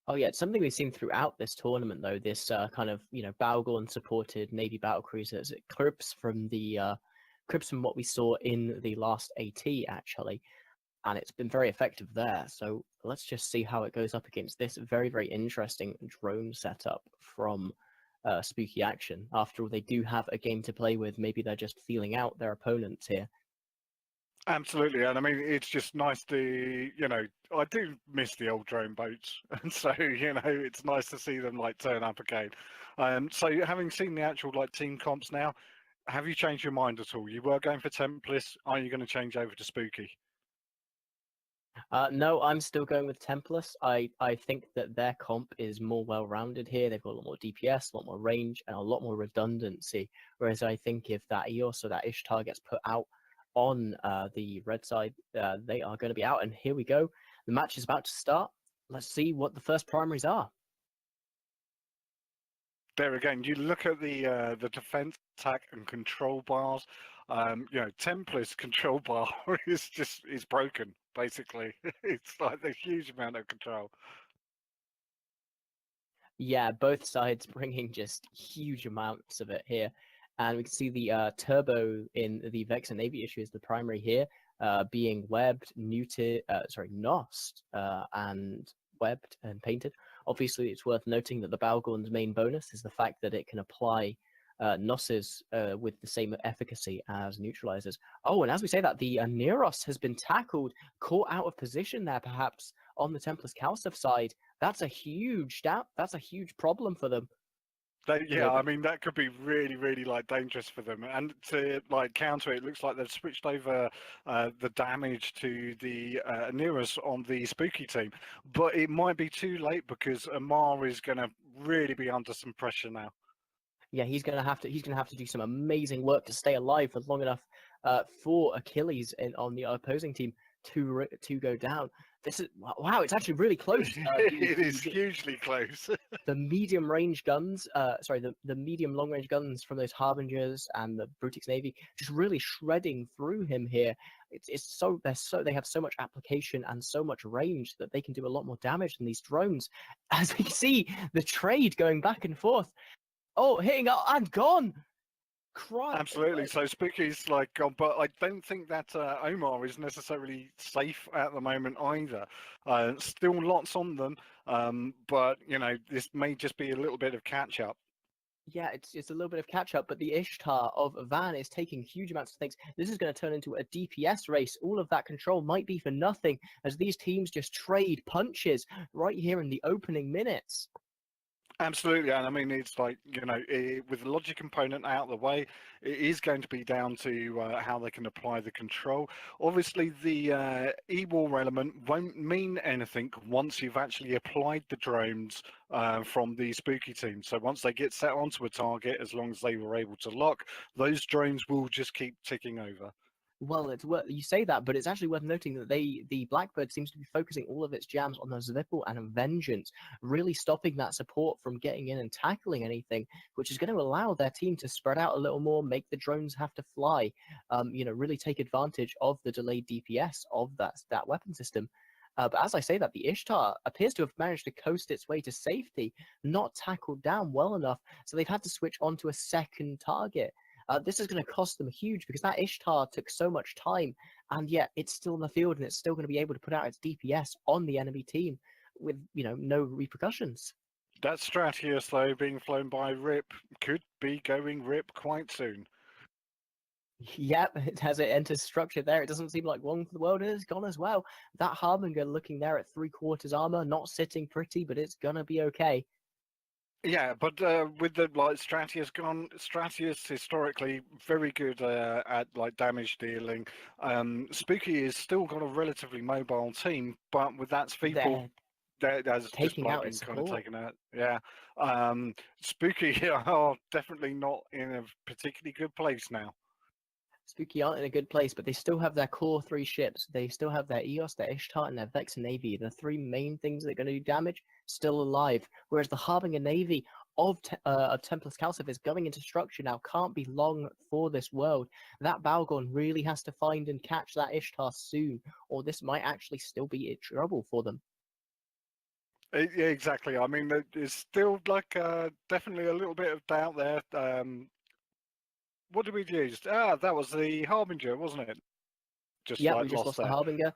Oh yeah, it's something we've seen throughout this tournament, though. This kind of Balgorn supported Navy battle cruisers. It cribs from what we saw in the last AT actually, and it's been very effective there. So let's just see how it goes up against this very, very interesting drone setup from Spooky Action. After all, they do have a game to play with. Maybe they're just feeling out their opponents here. Absolutely, and I mean it's just nice to, I do miss the old drone boats, and so it's nice to see them like turn up again. So having seen the actual like team comps now, have you changed your mind at all? You were going for Templis, are you going to change over to Spooky? No, I'm still going with Templis. I think that their comp is more well-rounded here. They've got a lot more DPS, a lot more range, and a lot more redundancy. Whereas I think if that EOS or that Ishtar gets put out on the red side, they are going to be out. And here we go. The match is about to start. Let's see what the first primaries are. There again, you look at the defense, attack, and control bars. Templis control bar is broken basically. It's like a huge amount of control. Yeah, both sides bringing just huge amounts of it here. And we can see the turbo in the Vex and Navy issue is the primary here, being webbed, nosed, and webbed and painted. Obviously, it's worth noting that the Balgorn's main bonus is the fact that it can apply Nosses with the same efficacy as neutralizers. Oh, and as we say that, the Neros has been tackled, caught out of position there, perhaps on the Templis CALSF side. That's a huge doubt. That's a huge problem for them. I mean that could be really, really like dangerous for them. And to like counter it, looks like they've switched over the damage to the Neros on the Spooky team, but it might be too late because Amar is going to really be under some pressure now. Yeah, he's gonna have to do some amazing work to stay alive for long enough for Achilles on the opposing team to go down. This is wow, it's actually really close. It is hugely close. The medium range guns, the medium long range guns from those Harbingers and the Brutix Navy just really shredding through him here. They have so much application and so much range that they can do a lot more damage than these drones. As we see the trade going back and forth. Oh, hitting up and gone. Absolutely. So Spooky's like gone, but I don't think that Omar is necessarily safe at the moment either. Still lots on them, but this may just be a little bit of catch up. Yeah, it's a little bit of catch up, but the Ishtar of Van is taking huge amounts of things. This is going to turn into a DPS race. All of that control might be for nothing as these teams just trade punches right here in the opening minutes. Absolutely, and I mean it's like with the logic component out of the way, it is going to be down to how they can apply the control. Obviously, the e-war element won't mean anything once you've actually applied the drones from the Spooky team. So once they get set onto a target, as long as they were able to lock, those drones will just keep ticking over. Well, you say that, but it's actually worth noting that the Blackbird seems to be focusing all of its jams on those Vipple and Vengeance, really stopping that support from getting in and tackling anything, which is going to allow their team to spread out a little more, make the drones have to fly, really take advantage of the delayed DPS of that weapon system. But as I say that, the Ishtar appears to have managed to coast its way to safety, not tackled down well enough, so they've had to switch onto a second target. This is going to cost them huge because that Ishtar took so much time, and yet it's still in the field and it's still going to be able to put out its DPS on the enemy team with no repercussions. That Stratius, though, being flown by Rip, could be going Rip quite soon. Yep, as it enters structure there, it doesn't seem like one for the world is gone as well. That Harbinger looking there at 3/4 armor, not sitting pretty, but it's gonna be okay. Yeah, but with the Stratius gone, Stratius historically very good at like damage dealing. Spooky has still got a relatively mobile team, but with that people that's just Taking like out being its kind of support. taken out. Yeah, Spooky are definitely not in a particularly good place now. Spooky aren't in a good place, but they still have their core 3 ships. They still have their EOS, their Ishtar, and their Vex Navy. The 3 main things that are going to do damage, still alive. Whereas the Harbinger Navy of Templis CALSF is going into structure now. Can't be long for this world. That Balgorn really has to find and catch that Ishtar soon, or this might actually still be in trouble for them. Yeah, exactly. I mean, there's still like definitely a little bit of doubt there. What did we use? Ah, that was the Harbinger, wasn't it? Just Yeah, like we just lost lost the there. Harbinger.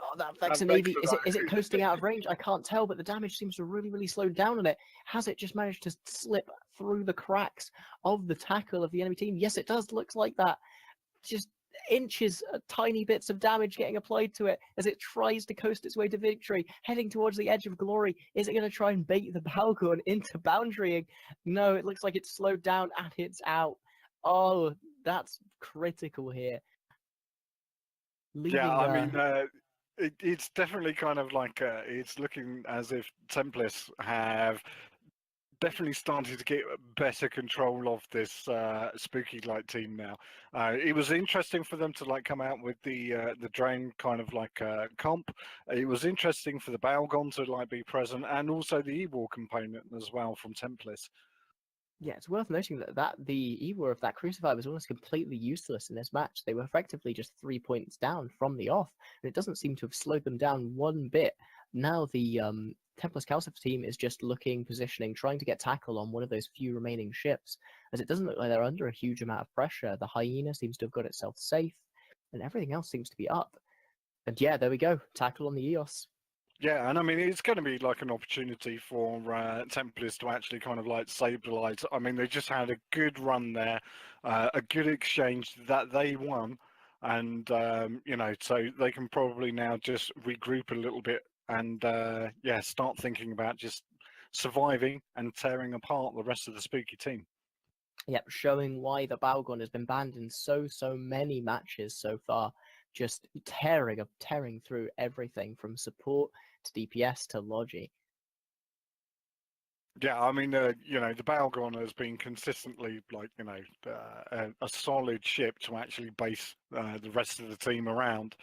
Oh, that affects That the makes Navy. Is it coasting out of range? I can't tell, but the damage seems to really slow down on it. Has it just managed to slip through the cracks of the tackle of the enemy team? Yes, it does. Looks like that. Just inches, tiny bits of damage getting applied to it as it tries to coast its way to victory, heading towards the edge of glory. Is it going to try and bait the Balgorn into boundarying? No, it looks like it's slowed down and it's out. Oh, that's critical here. Yeah, Leaving I mean, it's definitely kind of like it's looking as if Templis have definitely started to get better control of this spooky light team now. It was interesting for them to like come out with the drain kind of like comp. It was interesting for the Balgon to like be present, and also the E-War component as well from Templis. Yeah, it's worth noting that the Ewa of that Crucified was almost completely useless in this match. They were effectively just 3 points down from the off, and it doesn't seem to have slowed them down one bit. Now the Templis CALSF team is just looking, positioning, trying to get tackle on one of those few remaining ships, as it doesn't look like they're under a huge amount of pressure. The Hyena seems to have got itself safe, and everything else seems to be up. And yeah, there we go, tackle on the EOS. Yeah, and I mean it's going to be like an opportunity for Templars to actually kind of like stabilize. I mean they just had a good run there, a good exchange that they won, and you know so they can probably now just regroup a little bit and yeah start thinking about just surviving and tearing apart the rest of the spooky team. Yep, showing why the Balgon has been banned in so many matches so far. Just tearing through everything from support to DPS to Logi. Yeah, I mean, you know, the Balgon has been consistently like, you know, a solid ship to actually base the rest of the team around.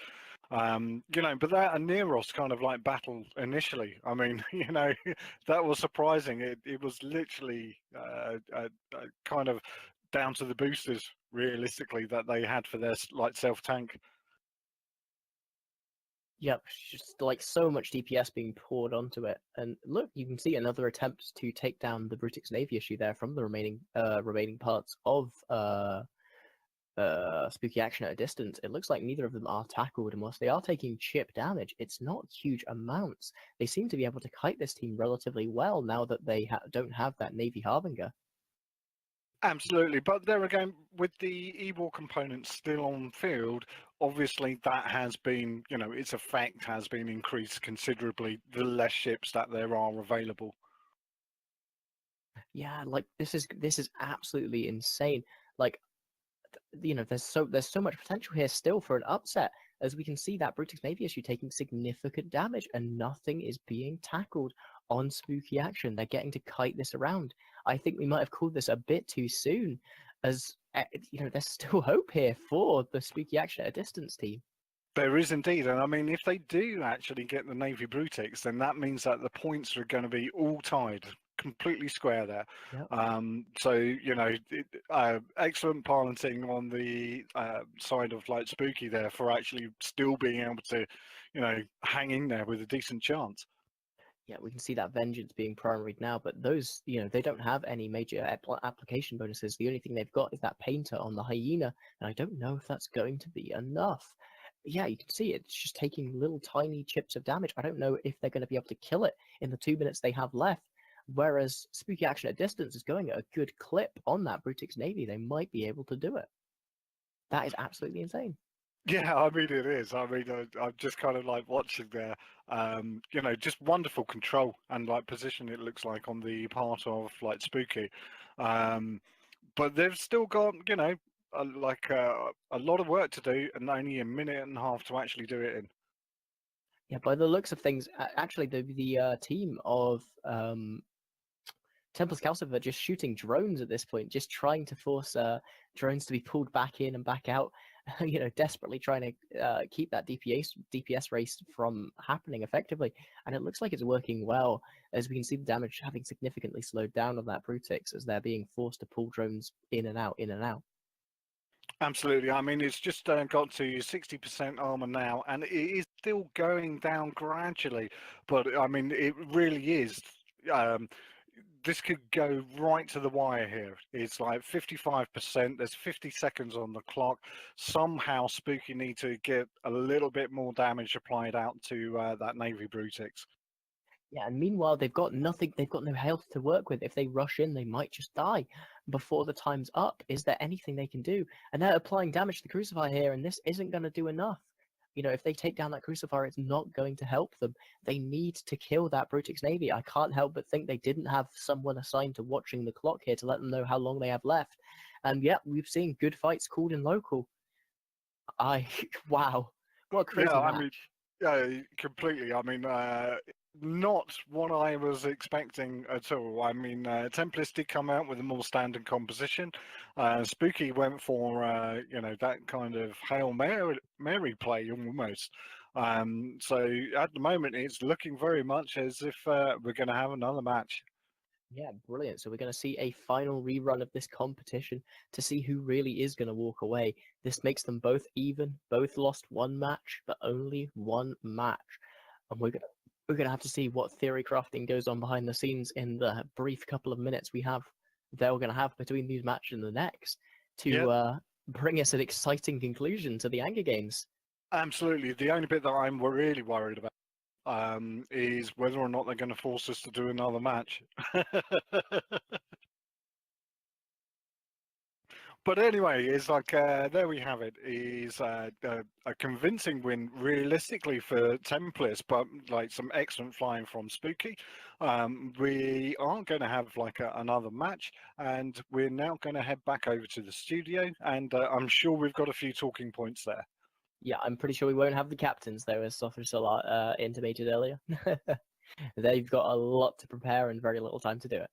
You know, but that and Neros kind of like battle initially. I mean, you know, that was surprising. It was literally kind of down to the boosters realistically that they had for their like self tank. Yep, just like so much DPS being poured onto it. And look, you can see another attempt to take down the Brutix Navy issue there from the remaining parts of spooky action at a distance. It looks like neither of them are tackled, and whilst they are taking chip damage, it's not huge amounts. They seem to be able to kite this team relatively well now that they don't have that Navy Harbinger. Absolutely, but there again, with the e-war component still on field, obviously that has been, you know, its effect has been increased considerably the less ships that there are available. Yeah, like this is absolutely insane. Like there's so much potential here still for an upset, as we can see that Brutix Navy issue taking significant damage and nothing is being tackled on spooky action. They're getting to kite this around. I think we might have called this a bit too soon, as there's still hope here for the spooky action at a distance team. There is indeed, and I mean, if they do actually get the Navy Brutix, then that means that the points are going to be all tied, completely square there. Yep. So you know, excellent piloting on the side of like Spooky there for actually still being able to, you know, hang in there with a decent chance. Yeah, we can see that Vengeance being primaried now, but those, they don't have any major application bonuses. The only thing they've got is that Painter on the Hyena, and I don't know if that's going to be enough. Yeah, you can see it's just taking little tiny chips of damage. I don't know if they're going to be able to kill it in the 2 minutes they have left. Whereas Spooky Action at Distance is going at a good clip on that Brutix Navy. They might be able to do it. That is absolutely insane. Yeah, I mean it is. I mean, I'm just kind of like watching there. You know, just wonderful control and like position. It looks like on the part of like Spooky, but they've still got you know a lot of work to do and only a minute and a half to actually do it in. Yeah, by the looks of things, actually, the team of Templis CALSF are just shooting drones at this point, just trying to force drones to be pulled back in and back out. Desperately trying to keep that DPS race from happening effectively, and it looks like it's working well, as we can see the damage having significantly slowed down on that Brutix as they're being forced to pull drones in and out, in and out. Absolutely. I mean, it's just got to 60% armor now, and it is still going down gradually. But I mean, it really is. Um, this could go right to the wire here. It's like 55%. There's 50 seconds on the clock. Somehow, Spooky need to get a little bit more damage applied out to that Navy Brutix. Yeah, and meanwhile they've got nothing. They've got no health to work with. If they rush in, they might just die before the time's up. Is there anything they can do? And they're applying damage to the Crucifier here, and this isn't going to do enough. You know, if they take down that Crucifier, it's not going to help them. They need to kill that Brutix Navy. I can't help but think they didn't have someone assigned to watching the clock here to let them know how long they have left. And yeah, we've seen good fights called in local. I wow, what a Yeah, crazy I mean, match. yeah, completely. I mean, not what I was expecting at all. I mean, Templis did come out with a more standard composition. Spooky went for that kind of Hail Mary play almost. So at the moment, it's looking very much as if we're going to have another match. Yeah, brilliant. So we're going to see a final rerun of this competition to see who really is going to walk away. This makes them both even, both lost one match, but only one match. And we're gonna have to see what theory crafting goes on behind the scenes in the brief couple of minutes they're going to have between these matches and the next Yeah, to bring us an exciting conclusion to the Anger Games. absolutely. The only bit that I'm really worried about is whether or not they're going to force us to do another match. But anyway, it's like there we have it. Is a convincing win, realistically for Templis, but like some excellent flying from Spooky. We aren't going to have like another match, and we're now going to head back over to the studio, and I'm sure we've got a few talking points there. Yeah, I'm pretty sure we won't have the captains though, as Sofra Salah intimated earlier. They've got a lot to prepare and very little time to do it.